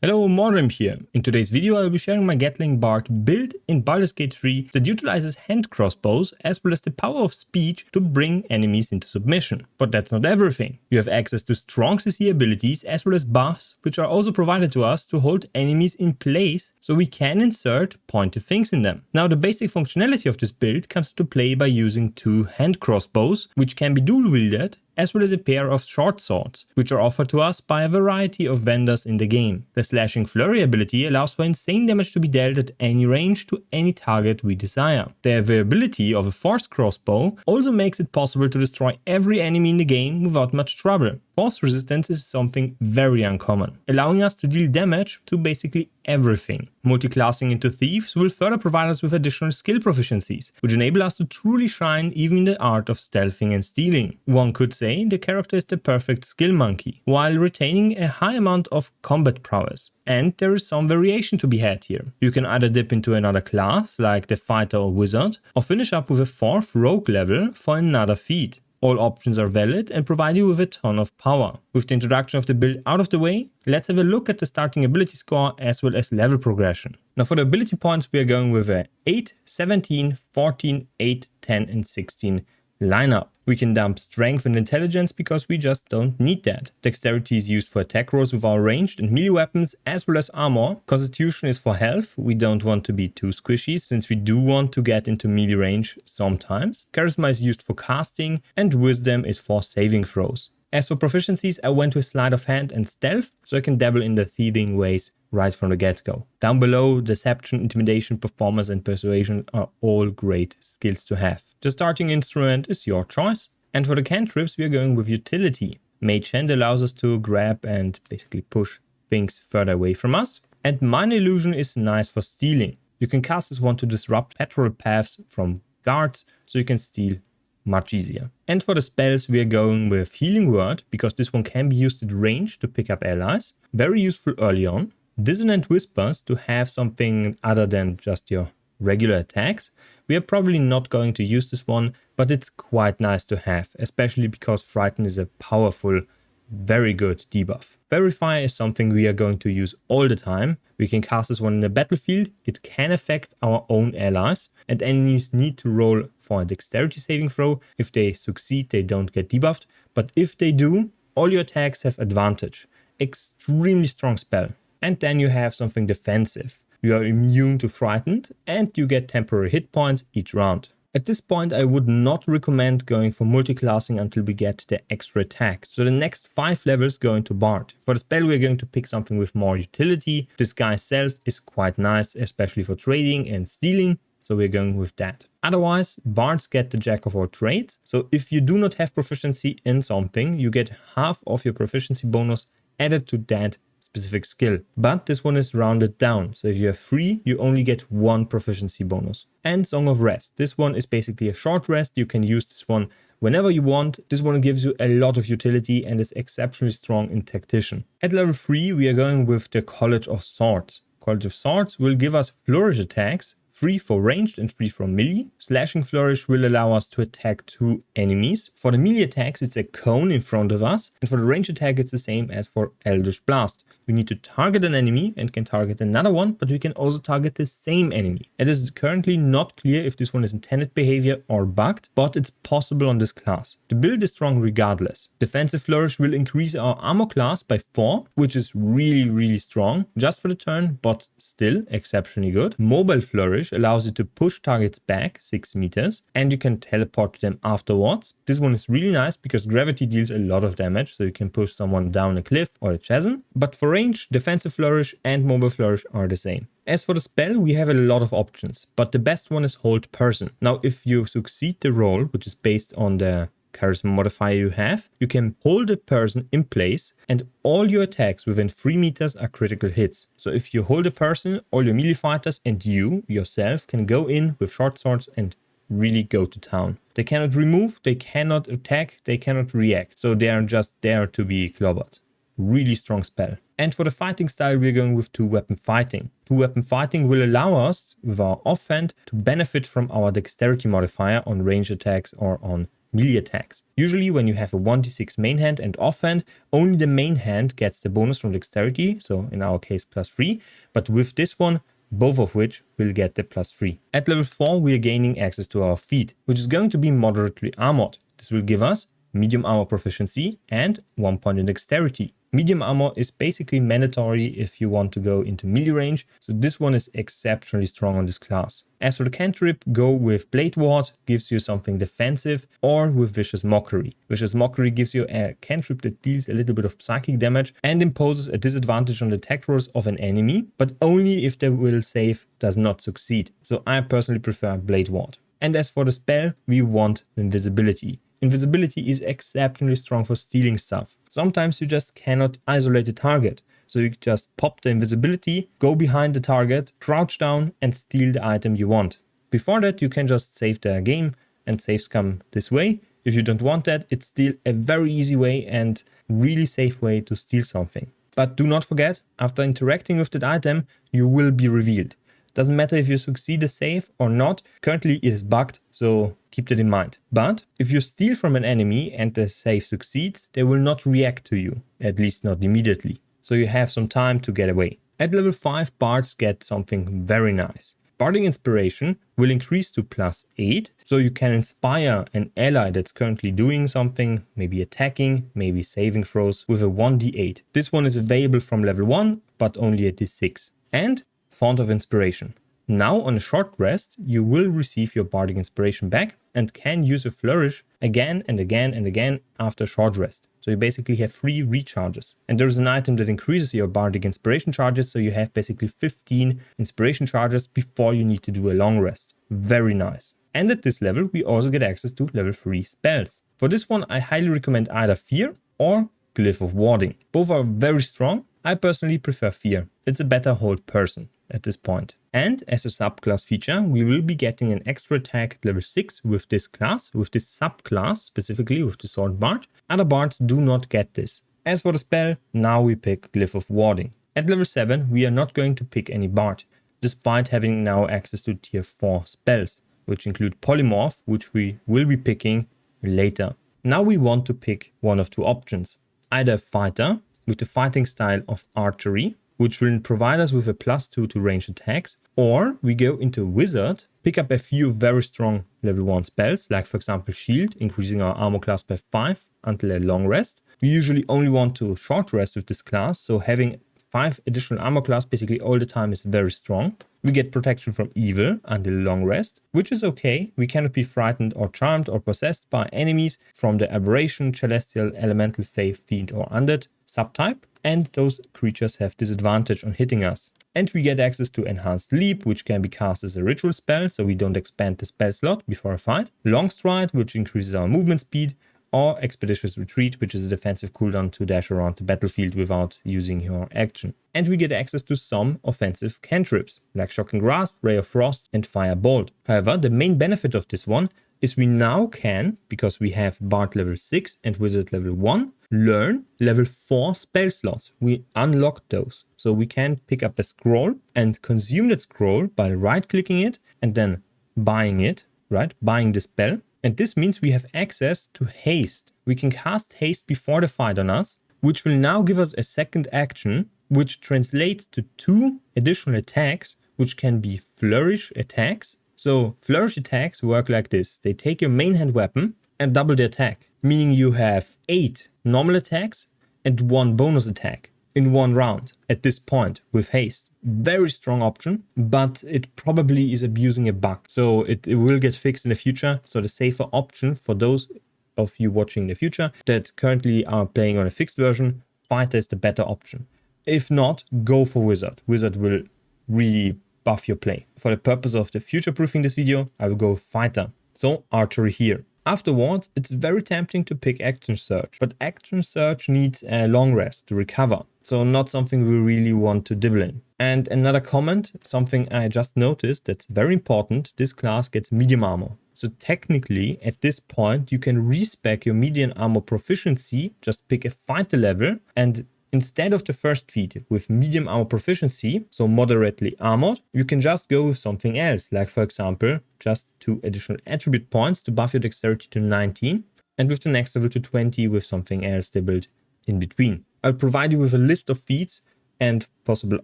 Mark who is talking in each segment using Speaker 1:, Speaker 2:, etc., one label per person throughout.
Speaker 1: Hello, Morem here. In today's video I will be sharing my Gatling BARD build in Baldur's Gate 3 that utilizes hand crossbows as well as the power of speech to bring enemies into submission. But that's not everything. You have access to strong CC abilities as well as buffs, which are also provided to us to hold enemies in place so we can insert pointy things in them. Now the basic functionality of this build comes into play by using two hand crossbows, which can be dual wielded, as well as a pair of short swords, which are offered to us by a variety of vendors in the game. The slashing flurry ability allows for insane damage to be dealt at any range to any target we desire. The availability of a force crossbow also makes it possible to destroy every enemy in the game without much trouble. Force resistance is something very uncommon, allowing us to deal damage to basically everything. Multiclassing into thieves will further provide us with additional skill proficiencies, which enable us to truly shine even in the art of stealthing and stealing. One could say the character is the perfect skill monkey, while retaining a high amount of combat prowess. And there is some variation to be had here. You can either dip into another class, like the fighter or wizard, or finish up with a 4th rogue level for another feat. All options are valid and provide you with a ton of power. With the introduction of the build out of the way, let's have a look at the starting ability score as well as level progression. Now for the ability points we are going with a 8, 17, 14, 8, 10 and 16 lineup. We can dump strength and intelligence because we just don't need that. Dexterity is used for attack rolls with our ranged and melee weapons as well as armor. Constitution is for health. We don't want to be too squishy since we do want to get into melee range sometimes. Charisma is used for casting and wisdom is for saving throws. As for proficiencies, I went with sleight of hand and stealth so I can dabble in the thieving ways right from the get-go. Down below, deception, intimidation, performance and persuasion are all great skills to have. The starting instrument is your choice. And for the cantrips, we are going with utility. Mage Hand allows us to grab and basically push things further away from us. And Minor Illusion is nice for stealing. You can cast this one to disrupt patrol paths from guards so you can steal much easier. And for the spells we are going with Healing Word because this one can be used at range to pick up allies. Very useful early on. Dissonant Whispers to have something other than just your regular attacks. We are probably not going to use this one, but it's quite nice to have, especially because Frighten is a powerful, very good debuff. Verify is something we are going to use all the time. We can cast this one in the battlefield. It can affect our own allies and enemies need to roll for a dexterity saving throw. If they succeed, they don't get debuffed, but if they do, all your attacks have advantage. Extremely strong spell. And then you have something defensive. You are immune to Frightened and you get temporary hit points each round. At this point I would not recommend going for multiclassing until we get the extra attack. So the next 5 levels go into BARD. For the spell we are going to pick something with more utility. Disguise Self is quite nice, especially for trading and stealing. So we're going with that. Otherwise, bards get the jack of all trades. So if you do not have proficiency in something, you get half of your proficiency bonus added to that specific skill. But this one is rounded down. So if you have 3, you only get 1 proficiency bonus. And Song of Rest. This one is basically a short rest. You can use this one whenever you want. This one gives you a lot of utility and is exceptionally strong in Tactician. At level 3, we are going with the College of Swords. College of Swords will give us Flourish attacks, 3 for ranged and 3 for melee. Slashing Flourish will allow us to attack 2 enemies. For the melee attacks, it's a cone in front of us. And for the ranged attack, it's the same as for Eldritch Blast. We need to target an enemy and can target another one, but we can also target the same enemy. It is currently not clear if this one is intended behavior or bugged, but it's possible on this class. The build is strong regardless. Defensive Flourish will increase our armor class by 4, which is really strong just for the turn, but still exceptionally good. Mobile Flourish allows you to push targets back 6 meters and you can teleport to them afterwards. This one is really nice because gravity deals a lot of damage, so you can push someone down a cliff or a chasm. But for range, Defensive Flourish and Mobile Flourish are the same. As for the spell, we have a lot of options, but the best one is Hold Person. Now, if you succeed the roll, which is based on the charisma modifier you have, you can hold a person in place and all your attacks within 3 meters are critical hits. So if you hold a person, all your melee fighters and you yourself can go in with short swords and really go to town. They cannot remove, they cannot attack, they cannot react. So they are just there to be clobbered. Really strong spell. And for the fighting style, we're going with 2-weapon fighting. 2-weapon fighting will allow us, with our offhand, to benefit from our dexterity modifier on range attacks or on melee attacks. Usually when you have a 1d6 main hand and offhand, only the main hand gets the bonus from dexterity, so in our case +3, but with this one, both of which will get the +3. At level 4 we are gaining access to our feat, which is going to be moderately armored. This will give us medium armor proficiency and 1 point in dexterity. Medium armor is basically mandatory if you want to go into melee range, so this one is exceptionally strong on this class. As for the cantrip, go with Blade Ward, gives you something defensive, or with Vicious Mockery. Vicious Mockery gives you a cantrip that deals a little bit of psychic damage and imposes a disadvantage on the attack rolls of an enemy, but only if the will save does not succeed. So I personally prefer Blade Ward. And as for the spell, we want Invisibility. Invisibility is exceptionally strong for stealing stuff. Sometimes you just cannot isolate the target, so you just pop the invisibility, go behind the target, crouch down and steal the item you want. Before that you can just save the game and saves come this way. If you don't want that, it's still a very easy way and really safe way to steal something. But do not forget, after interacting with that item, you will be revealed. Doesn't matter if you succeed the save or not, currently it is bugged, so keep that in mind. But if you steal from an enemy and the save succeeds, they will not react to you, at least not immediately. So you have some time to get away. At level 5, bards get something very nice. Barding Inspiration will increase to +8, so you can inspire an ally that's currently doing something, maybe attacking, maybe saving throws, with a 1d8. This one is available from level 1, but only at d6. And Font of Inspiration. Now on a short rest, you will receive your Bardic Inspiration back and can use a Flourish again and again and again after a short rest. So you basically have 3 recharges. And there is an item that increases your Bardic Inspiration charges, so you have basically 15 Inspiration charges before you need to do a long rest. Very nice. And at this level, we also get access to level 3 spells. For this one, I highly recommend either Fear or Glyph of Warding. Both are very strong. I personally prefer Fear. It's a better hold person at this point. And as a subclass feature, we will be getting an extra attack at level 6 with this class, with this subclass, specifically with the Sword Bard. Other bards do not get this. As for the spell, now we pick Glyph of Warding. At level 7, we are not going to pick any bard, despite having now access to tier 4 spells, which include Polymorph, which we will be picking later. Now we want to pick one of 2 options. Either a fighter, with the fighting style of archery, which will provide us with a +2 to ranged attacks, or we go into wizard, pick up a few very strong level 1 spells, like for example shield, increasing our armor class by 5 until a long rest. We usually only want to short rest with this class, so having 5 additional armor class basically all the time is very strong. We get protection from evil until long rest, which is okay. We cannot be frightened or charmed or possessed by enemies from the aberration, celestial, elemental, fae, fiend or undead subtype, and those creatures have disadvantage on hitting us. And we get access to Enhanced Leap, which can be cast as a ritual spell, so we don't expand the spell slot before a fight. Long Stride, which increases our movement speed, or Expeditious Retreat, which is a defensive cooldown to dash around the battlefield without using your action. And we get access to some offensive cantrips, like Shocking Grasp, Ray of Frost, and Firebolt. However, the main benefit of this one is we now can, because we have Bard level 6 and Wizard level 1, learn level 4 spell slots. We unlock those. So we can pick up a scroll and consume that scroll by right-clicking it and then buying it, right? Buying the spell. And this means we have access to haste. We can cast haste before the fight on us, which will now give us a second action, which translates to 2 additional attacks, which can be flourish attacks. So flourish attacks work like this. They take your main hand weapon and double the attack, meaning you have 8 normal attacks and 1 bonus attack in one round at this point with haste. Very strong option, but it probably is abusing a bug. So it will get fixed in the future. So the safer option for those of you watching in the future that currently are playing on a fixed version, fighter is the better option. If not, go for wizard. Wizard will really buff your play. For the purpose of the future-proofing this video, I will go fighter. So archery here. Afterwards, it's very tempting to pick Action Surge, but Action Surge needs a long rest to recover. So not something we really want to dibble in. And another comment, something I just noticed that's very important, this class gets medium armor. So technically, at this point, you can respec your medium armor proficiency, just pick a fighter level, and Instead of the first feat with medium armor proficiency, so moderately armored, you can just go with something else, like for example, just 2 additional attribute points to buff your dexterity to 19, and with the next level to 20 with something else they build in between. I'll provide you with a list of feats and possible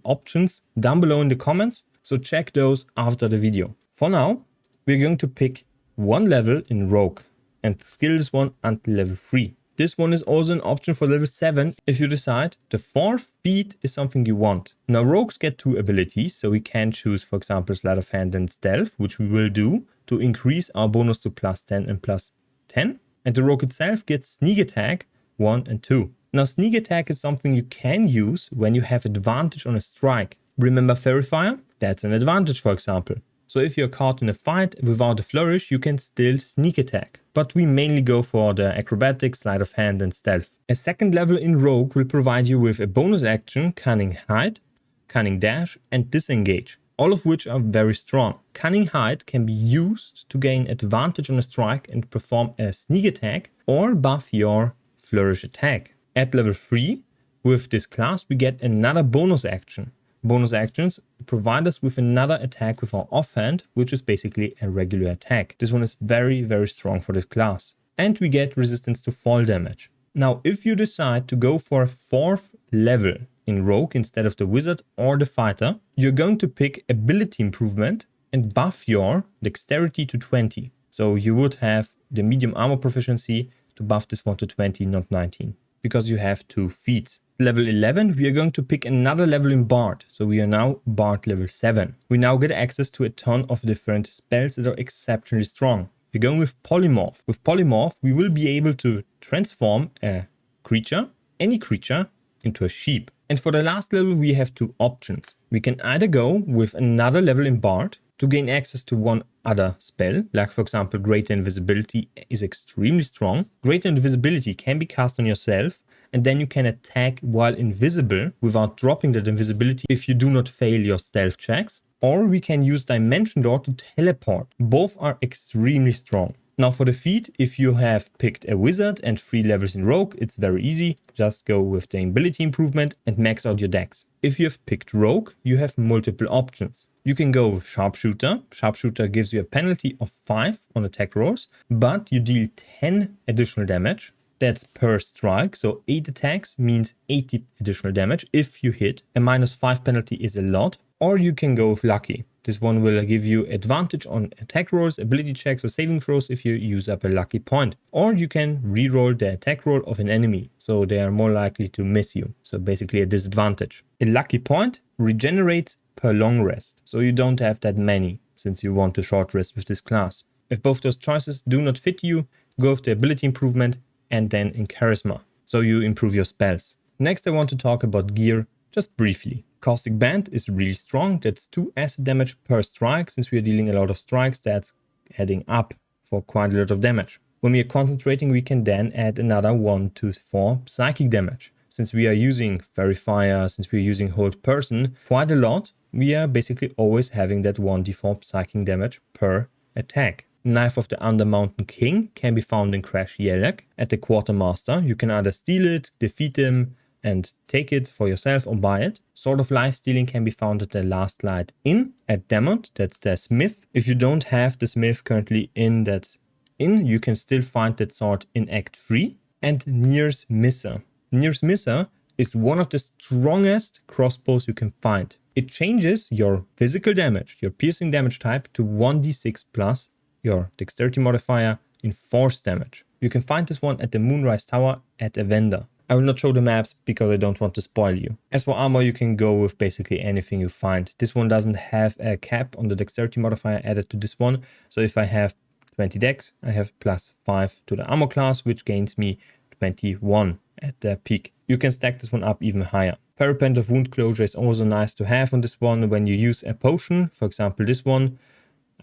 Speaker 1: options down below in the comments, so check those after the video. For now, we're going to pick one level in Rogue and skill this one until level 3. This one is also an option for level 7 if you decide the 4th feat is something you want. Now rogues get 2 abilities, so we can choose for example sleight of hand and stealth, which we will do to increase our bonus to +10 and +10. And the rogue itself gets sneak attack 1 and 2. Now sneak attack is something you can use when you have advantage on a strike. Remember Fairy Fire? That's an advantage for example. So if you're caught in a fight without a flourish, you can still sneak attack. But we mainly go for the acrobatics, sleight of hand and stealth. A second level in Rogue will provide you with a bonus action, Cunning Hide, Cunning Dash and Disengage. All of which are very strong. Cunning Hide can be used to gain advantage on a strike and perform a sneak attack or buff your flourish attack. At level 3, with this class we get another bonus action. Bonus actions provide us with another attack with our offhand, which is basically a regular attack. This one is very, very strong for this class. And we get resistance to fall damage. Now, if you decide to go for a 4th level in Rogue instead of the Wizard or the Fighter, you're going to pick Ability Improvement and buff your Dexterity to 20. So you would have the medium armor proficiency to buff this one to 20, not 19. Because you have 2 feats. Level 11, we are going to pick another level in BARD. So we are now BARD level 7. We now get access to a ton of different spells that are exceptionally strong. We're going with Polymorph. With Polymorph, we will be able to transform a creature, any creature, into a sheep. And for the last level, we have 2 options. We can either go with another level in BARD to gain access to one other spell, like for example Greater Invisibility is extremely strong. Greater Invisibility can be cast on yourself and then you can attack while invisible without dropping that invisibility if you do not fail your stealth checks. Or we can use Dimension Door to teleport. Both are extremely strong. Now for the feat, if you have picked a Wizard and 3 levels in Rogue, it's very easy. Just go with the Ability Improvement and max out your dex. If you have picked Rogue, you have multiple options. You can go with Sharpshooter. Sharpshooter gives you a penalty of 5 on attack rolls, but you deal 10 additional damage. That's per strike, so 8 attacks means 80 additional damage if you hit. A -5 penalty is a lot. Or you can go with Lucky. This one will give you advantage on attack rolls, ability checks or saving throws if you use up a lucky point. Or you can reroll the attack roll of an enemy, so they are more likely to miss you. So basically a disadvantage. A lucky point regenerates per long rest, so you don't have that many since you want to short rest with this class. If both those choices do not fit you, go with the ability improvement and then in charisma, so you improve your spells. Next I want to talk about gear just briefly. Caustic Band is really strong. That's 2 acid damage per strike. Since we are dealing a lot of strikes, that's adding up for quite a lot of damage. When we are concentrating, we can then add another 1 to 4 psychic damage. Since we are using Fairy Fire, since we are using Hold Person quite a lot, we are basically always having that 1d4 psychic damage per attack. Knife of the Undermountain King can be found in Crash Yelek at the Quartermaster. You can either steal it, defeat him, and take it for yourself or buy it. Sword of Life Stealing can be found at the Last Light Inn at Demont. That's the Smith. If you don't have the Smith currently in that inn, you can still find that sword in Act 3. And Nir's Misser. Nir's Misser is one of the strongest crossbows you can find. It changes your physical damage, your piercing damage type, to 1d6 plus your dexterity modifier in force damage. You can find this one at the Moonrise Tower at a vendor. I will not show the maps because I don't want to spoil you. As for armor, you can go with basically anything you find. This one doesn't have a cap on the dexterity modifier added to this one. So if I have 20 dex, I have +5 to the armor class, which gains me 21 at the peak. You can stack this one up even higher. Parapent of Wound Closure is also nice to have on this one when you use a potion. For example, this one,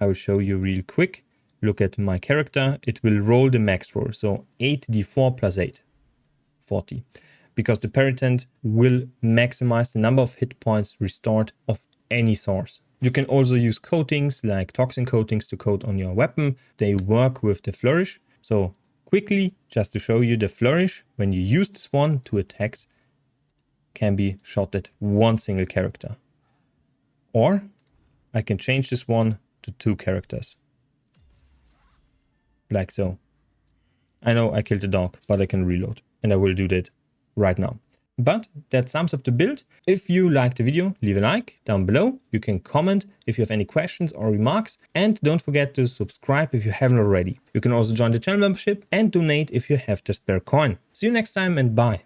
Speaker 1: I will show you real quick. Look at my character. It will roll the max roll. So 8d4 plus 8. 40, because the Parapent will maximize the number of hit points restored of any source. You can also use coatings like toxin coatings to coat on your weapon. They work with the Flourish. So quickly, just to show you the Flourish, when you use this one, 2 attacks, can be shot at one single character. Or I can change this one to 2 characters. Like so. I know I killed a dog, but I can reload. And I will do that right now. But that sums up the build. If you liked the video, leave a like down below. You can comment if you have any questions or remarks. And don't forget to subscribe if you haven't already. You can also join the channel membership and donate if you have the spare coin. See you next time and bye.